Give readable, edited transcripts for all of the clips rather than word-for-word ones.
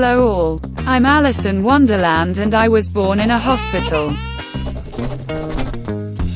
Hello all. I'm Allison Wonderland and I was born in a hospital.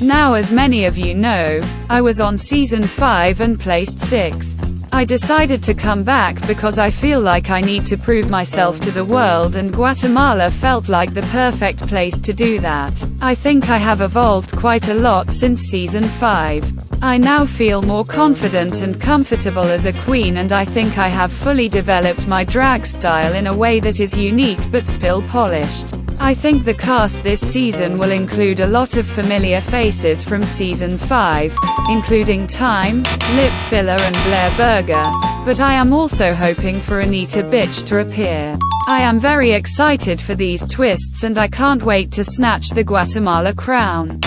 Now, as many of you know, I was on season 5 and placed 6th. I decided to come back because I feel like I need to prove myself to the world, and Guatemala felt like the perfect place to do that. I think I have evolved quite a lot since season 5. I now feel more confident and comfortable as a queen, and I think I have fully developed my drag style in a way that is unique but still polished. I think the cast this season will include a lot of familiar faces from season 5, including Time, Lip Filler and Blair Burger, but I am also hoping for Anita Bitch to appear. I am very excited for these twists and I can't wait to snatch the Guatemala crown.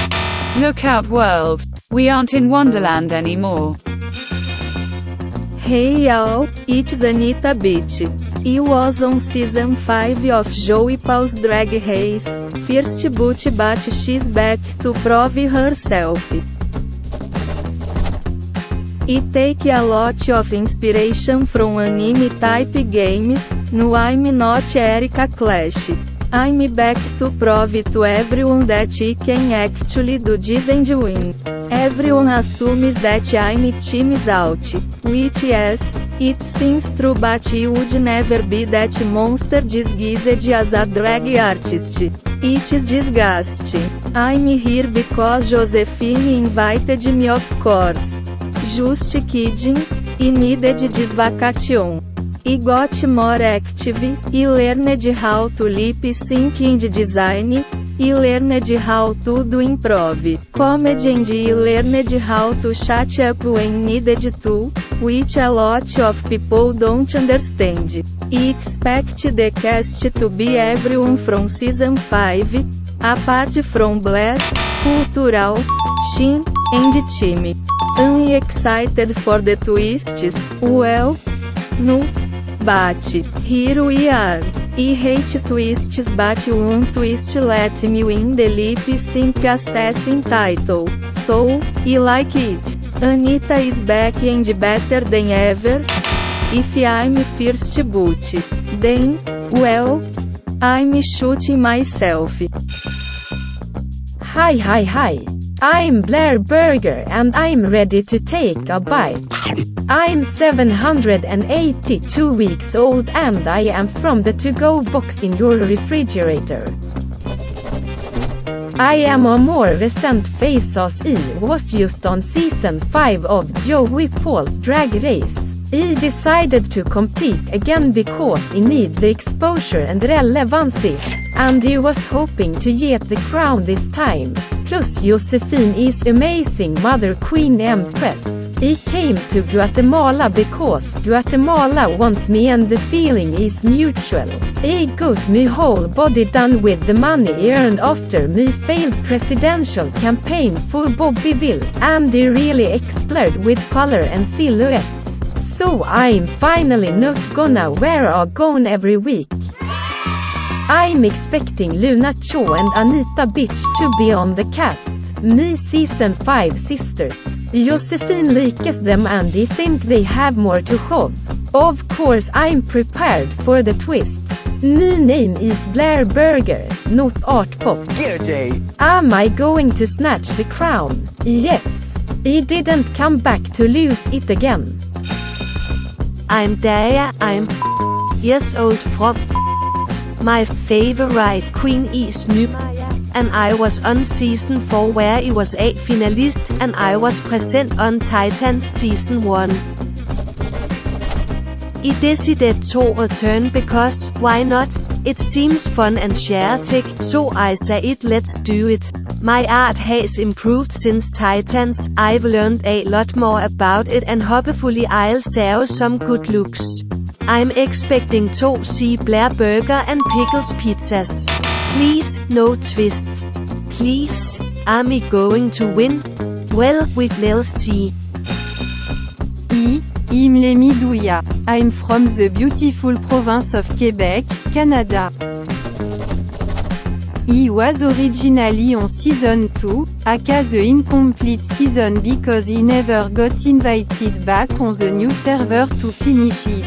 Look out world, we aren't in Wonderland anymore. Hey y'all, it's Anita Bitch. I was on season 5 of JoeyPaul's Drag Race. First but she's back to prove herself. I take a lot of inspiration from anime type games. No, I'm not Erika Clash. I'm back to prove to everyone that I can actually do this and win. Everyone assumes that I'm team out, which yes, it seems true, but I would never be that monster disguised as a drag artist. It's disgusting. I'm here because Josephine invited me, of course. Just kidding, I needed this vacation. I got more active, I learned how to lip sync and design, I learned how to do improv, comedy, and I learned how to shut up when needed to, which a lot of people don't understand. I expect the cast to be everyone from season 5, apart from Blair, Cultural, Shin, and Timmy. I'm excited for the twists, well, no. But here we are. I hate twists, but one twist let me win the lip sync assassin title, so I like it. Anita is back and better than ever. If I'm first boot, then, well, I'm shooting myself. Hi. I'm Blair Burger and I'm ready to take a bite. I'm 782 weeks old and I am from the to-go box in your refrigerator. I am a more recent face as I was just on season 5 of JoeyPaul's Drag Race. I decided to compete again because I need the exposure and relevancy, and I was hoping to get the crown this time. Plus Josephine is amazing Mother Queen Empress. I came to Guatemala because Guatemala wants me and the feeling is mutual. I got my whole body done with the money earned after my failed presidential campaign for Bobbyville, and I really explored with color and silhouettes. So I'm finally not gonna wear a gown every week. I'm expecting Luna Chuu and Anita Bitch to be on the cast, my season 5 sisters. Josephine likes them and I think they have more to show. Of course I'm prepared for the twists. My name is Blair Burger, not Art Pop. Am I going to snatch the crown? Yes. I didn't come back to lose it again. I'm Dahja, I'm years old from. My favorite queen is new, and I was on season 4 where I was a finalist, and I was present on Titans season 1. I decided to return because, why not? It seems fun and chaotic, so I said let's do it. My art has improved since Titans, I've learned a lot more about it and hopefully I'll sell some good looks. I'm expecting to see Blair Burger and Pickle's pizzas. Please, no twists. Please, am I going to win? Well, we'll see. I'm Lemmy Duya. I'm from the beautiful province of Quebec, Canada. I was originally on season 2, aka the incomplete season because I never got invited back on the new server to finish it.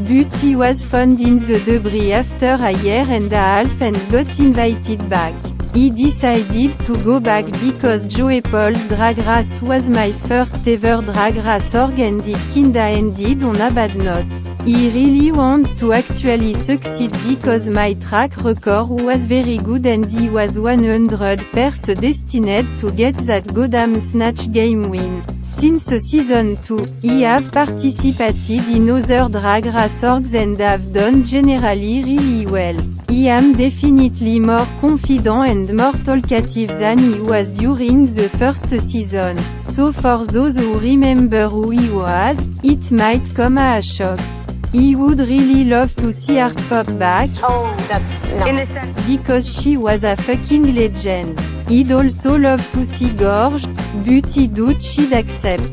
but he was found in the debris after a year and a half and got invited back. He decided to go back because JoeyPaul Drag Race was my first ever drag race org and it kinda ended on a bad note. He really wanted to actually succeed because my track record was very good and he was 100% destined to get that goddamn snatch game win. Since season 2, he have participated in other drag race orgs and have done generally really well. I am definitely more confident and more talkative than he was during the first season, so for those who remember who he was, it might come as a shock. He would really love to see art pop back, because she was a fucking legend. He'd also love to see Gorge, but he doubt she'd accept.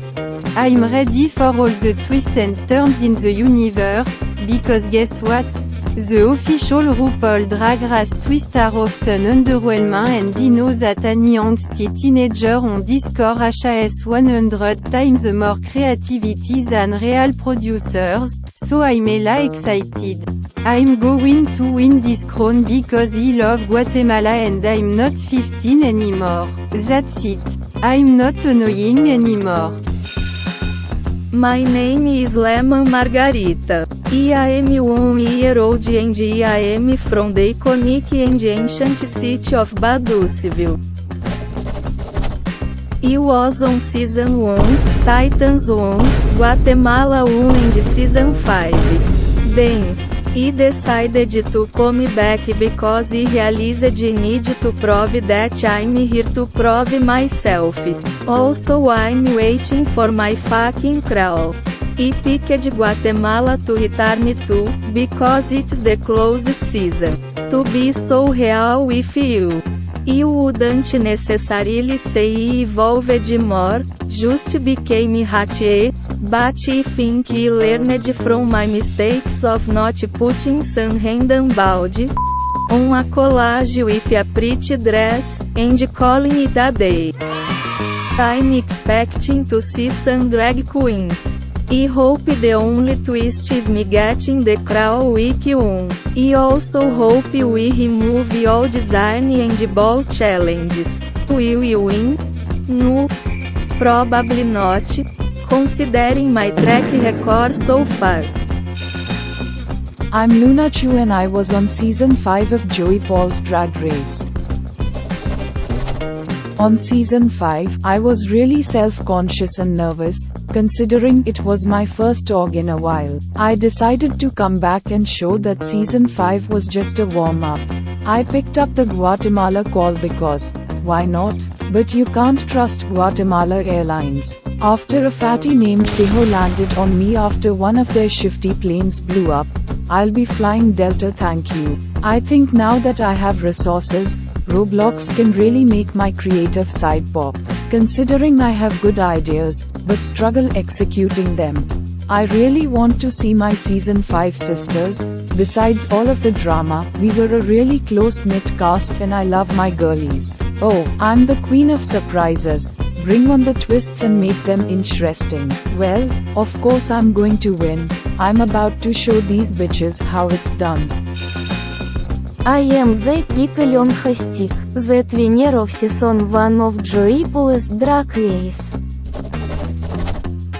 I'm ready for all the twists and turns in the universe, because guess what? The official RuPaul Drag Race twists are often underwhelming and I know that any angsty teenager on Discord has 100 times more creativity than real producers, so I'm hella excited. I'm going to win this crown because I love Guatemala and I'm not 15 anymore. That's it. I'm not annoying anymore. My name is Lemon Margarita. I am 1 year old and I am from the iconic and ancient city of Badusville. I was on Season 1, Titans 1, Guatemala 1 and Season 5. Then, I decided to come back because I realized I need to prove that I'm here to prove myself. Also I'm waiting for my fucking crawl. I picked Guatemala to return to, because it's the closest season. To be so real with you. I wouldn't necessarily say I evolved more, just became happy, but I think I learned from my mistakes of not putting some random balde on a collage with a pretty dress, and calling it a day. I'm expecting to see some drag queens. I hope the only twist is me getting the crown week 1. I also hope we remove all design and ball challenges. Will we win? No. Probably not, considering my track record so far. I'm Chuu and I was on Season 5 of JoeyPaul's Drag Race. On Season 5, I was really self-conscious and nervous, considering it was my first org in a while. I decided to come back and show that Season 5 was just a warm-up. I picked up the Guatemala call because, why not? But you can't trust Guatemala Airlines. After a fatty named Pickle landed on me after one of their shifty planes blew up, I'll be flying Delta, thank you. I think now that I have resources, Roblox can really make my creative side pop. Considering I have good ideas, but struggle executing them. I really want to see my Season 5 sisters. Besides all of the drama, we were a really close-knit cast and I love my girlies. Oh, I'm the queen of surprises. Bring on the twists and make them interesting. Well, of course I'm going to win. I'm about to show these bitches how it's done. I am the Pickle Onha stick, that winner of Season 1 of JoeyPaul's Drag Race.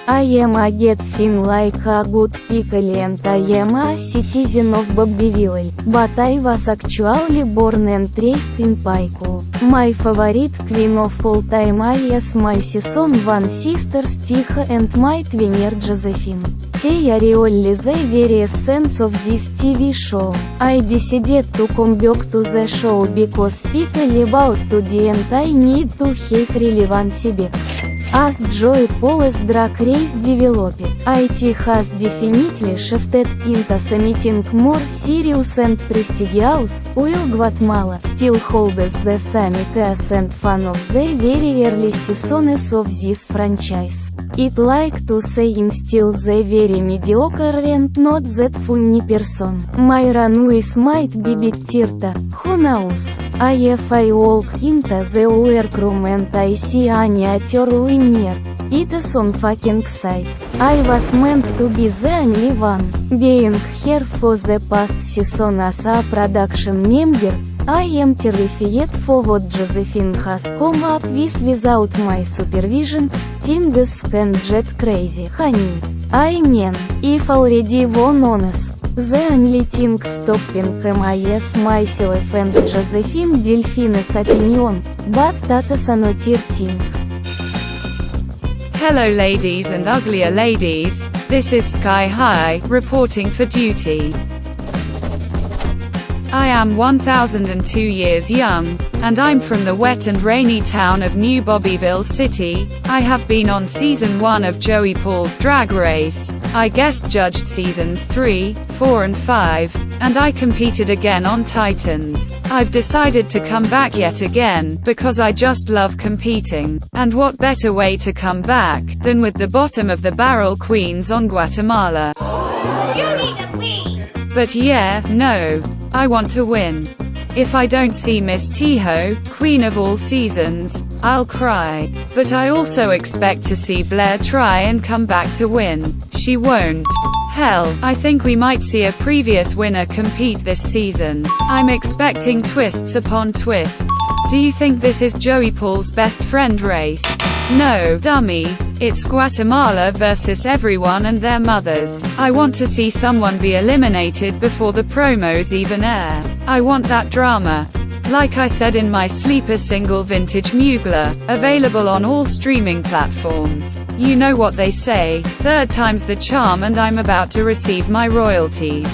I am a get thin like a good pickle and I am a citizen of Bobbyville, but I was actually born and raised in Pickle. My favorite queen of all time is my Season 1 sister Dahja and my twinner Josephine. They are really the very essence of this TV show. I decided to come back to the show because Pickle about to die and I need to have relevancy back. As JoeyPaul's Drag Race developed, it has definitely shifted into something more serious and prestigious, while Guatemala still holds the same cast and fun of the very early seasons of this franchise. I'd like to say I'm still the very mediocre and not that funny person. My runways might be bit tirta, who knows? If I walk into the workroom and I see Anita Bitch winner, It's on fucking sight. I was meant to be the only one. Being here for the past season as a production member, I am terrified for what Josephine has come up with without my supervision. Things can get crazy, honey. I mean, if already one honest. The only thing stopping me is myself and Josephine Delphine's opinion, but that's another thing. Hello ladies and uglier ladies, this is Skye High, reporting for duty. I am 1002 years young, and I'm from the wet and rainy town of New Bobbyville City. I have been on season 1 of JoeyPaul's Drag Race. I guest judged seasons 3, 4 and 5, and I competed again on Titans. I've decided to come back yet again, because I just love competing. And what better way to come back, than with the bottom of the barrel queens on Guatemala. But yeah, no. I want to win. If I don't see Miss Tiho, queen of all seasons, I'll cry. But I also expect to see Blair try and come back to win. She won't. Hell, I think we might see a previous winner compete this season. I'm expecting twists upon twists. Do you think this is JoeyPaul's best friend race? No, dummy. It's Guatemala versus everyone and their mothers. I want to see someone be eliminated before the promos even air. I want that drama. Like I said in my sleeper single Vintage Mugler, available on all streaming platforms. You know what they say, third time's the charm, and I'm about to receive my royalties.